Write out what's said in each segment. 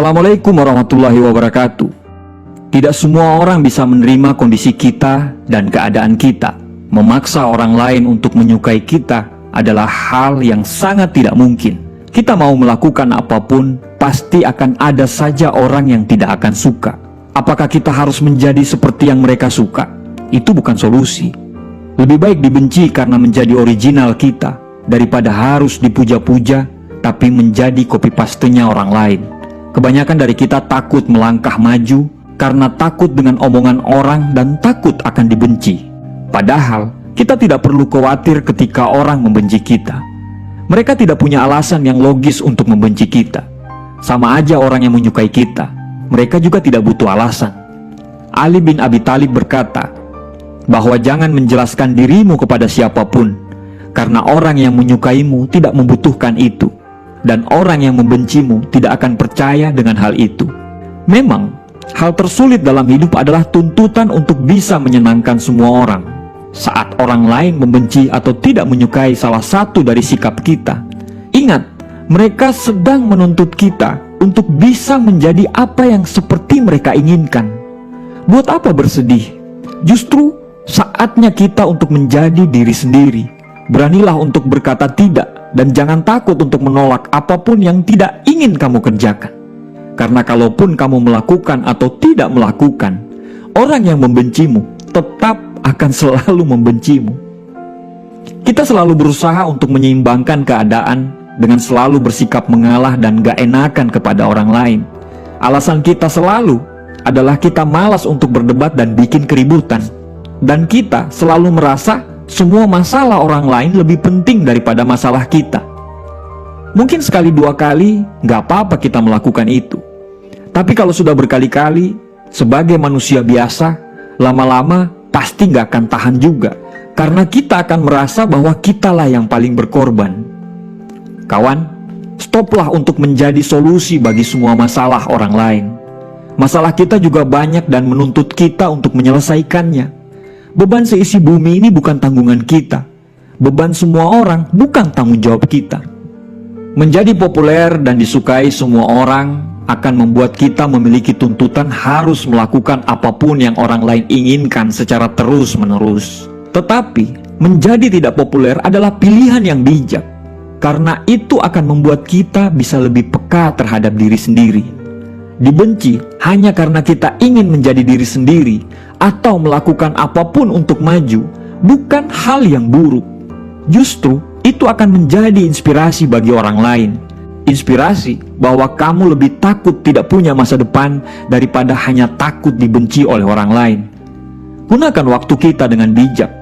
Assalamualaikum warahmatullahi wabarakatuh. Tidak semua orang bisa menerima kondisi kita dan keadaan kita. Memaksa orang lain untuk menyukai kita adalah hal yang sangat tidak mungkin. Kita mau melakukan apapun, pasti akan ada saja orang yang tidak akan suka. Apakah kita harus menjadi seperti yang mereka suka? Itu bukan solusi. Lebih baik dibenci karena menjadi original kita, daripada harus dipuja-puja tapi menjadi copy pastenya orang lain. Kebanyakan dari kita takut melangkah maju karena takut dengan omongan orang dan takut akan dibenci. Padahal kita tidak perlu khawatir ketika orang membenci kita. Mereka tidak punya alasan yang logis untuk membenci kita. Sama aja orang yang menyukai kita, mereka juga tidak butuh alasan. Ali bin Abi Thalib berkata bahwa jangan menjelaskan dirimu kepada siapapun, karena orang yang menyukaimu tidak membutuhkan itu, dan orang yang membencimu tidak akan percaya dengan hal itu. Memang, hal tersulit dalam hidup adalah tuntutan untuk bisa menyenangkan semua orang. Saat orang lain membenci atau tidak menyukai salah satu dari sikap kita, ingat, mereka sedang menuntut kita untuk bisa menjadi apa yang seperti mereka inginkan. Buat apa bersedih? Justru saatnya kita untuk menjadi diri sendiri. Beranilah untuk berkata tidak, dan jangan takut untuk menolak apapun yang tidak ingin kamu kerjakan. Karena kalaupun kamu melakukan atau tidak melakukan, orang yang membencimu tetap akan selalu membencimu. Kita selalu berusaha untuk menyeimbangkan keadaan dengan selalu bersikap mengalah dan gak enakan kepada orang lain. Alasan kita selalu adalah kita malas untuk berdebat dan bikin keributan. Dan kita selalu merasa semua masalah orang lain lebih penting daripada masalah kita. Mungkin sekali dua kali gak apa-apa kita melakukan itu. Tapi kalau sudah berkali-kali, sebagai manusia biasa, lama-lama pasti gak akan tahan juga. Karena kita akan merasa bahwa kitalah yang paling berkorban. Kawan, stoplah untuk menjadi solusi bagi semua masalah orang lain. Masalah kita juga banyak dan menuntut kita untuk menyelesaikannya. Beban seisi bumi ini bukan tanggungan kita. Beban semua orang bukan tanggung jawab kita. Menjadi populer dan disukai semua orang akan membuat kita memiliki tuntutan harus melakukan apapun yang orang lain inginkan secara terus-menerus. Tetapi, menjadi tidak populer adalah pilihan yang bijak. Karena itu akan membuat kita bisa lebih peka terhadap diri sendiri. Dibenci hanya karena kita ingin menjadi diri sendiri atau melakukan apapun untuk maju, bukan hal yang buruk. Justru itu akan menjadi inspirasi bagi orang lain. Inspirasi bahwa kamu lebih takut tidak punya masa depan daripada hanya takut dibenci oleh orang lain. Gunakan waktu kita dengan bijak.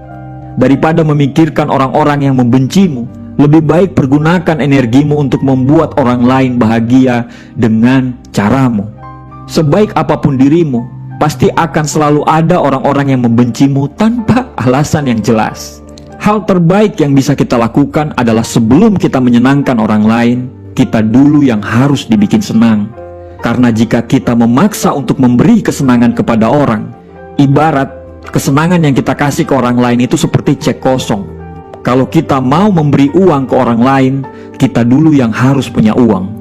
Daripada memikirkan orang-orang yang membencimu, lebih baik pergunakan energimu untuk membuat orang lain bahagia dengan caramu. Sebaik apapun dirimu, pasti akan selalu ada orang-orang yang membencimu tanpa alasan yang jelas. Hal terbaik yang bisa kita lakukan adalah sebelum kita menyenangkan orang lain, kita dulu yang harus dibikin senang. Karena jika kita memaksa untuk memberi kesenangan kepada orang, ibarat kesenangan yang kita kasih ke orang lain itu seperti cek kosong. Kalau kita mau memberi uang ke orang lain, kita dulu yang harus punya uang.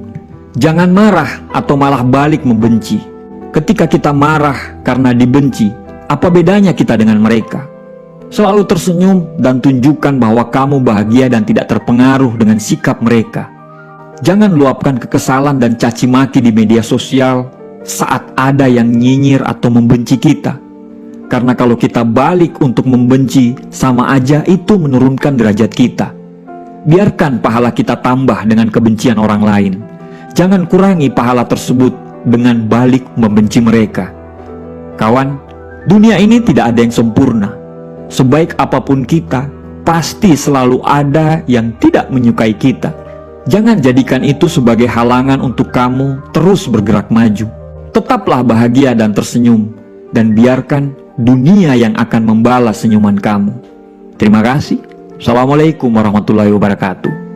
Jangan marah atau malah balik membenci. Ketika kita marah karena dibenci, apa bedanya kita dengan mereka? Selalu tersenyum dan tunjukkan bahwa kamu bahagia dan tidak terpengaruh dengan sikap mereka. Jangan luapkan kekesalan dan caci maki di media sosial saat ada yang nyinyir atau membenci kita. Karena kalau kita balik untuk membenci, sama aja itu menurunkan derajat kita. Biarkan pahala kita tambah dengan kebencian orang lain. Jangan kurangi pahala tersebut dengan balik membenci mereka. Kawan, dunia ini tidak ada yang sempurna. Sebaik apapun kita, pasti selalu ada yang tidak menyukai kita. Jangan jadikan itu sebagai halangan untuk kamu terus bergerak maju. Tetaplah bahagia dan tersenyum, dan biarkan dunia yang akan membalas senyuman kamu. Terima kasih. Assalamualaikum warahmatullahi wabarakatuh.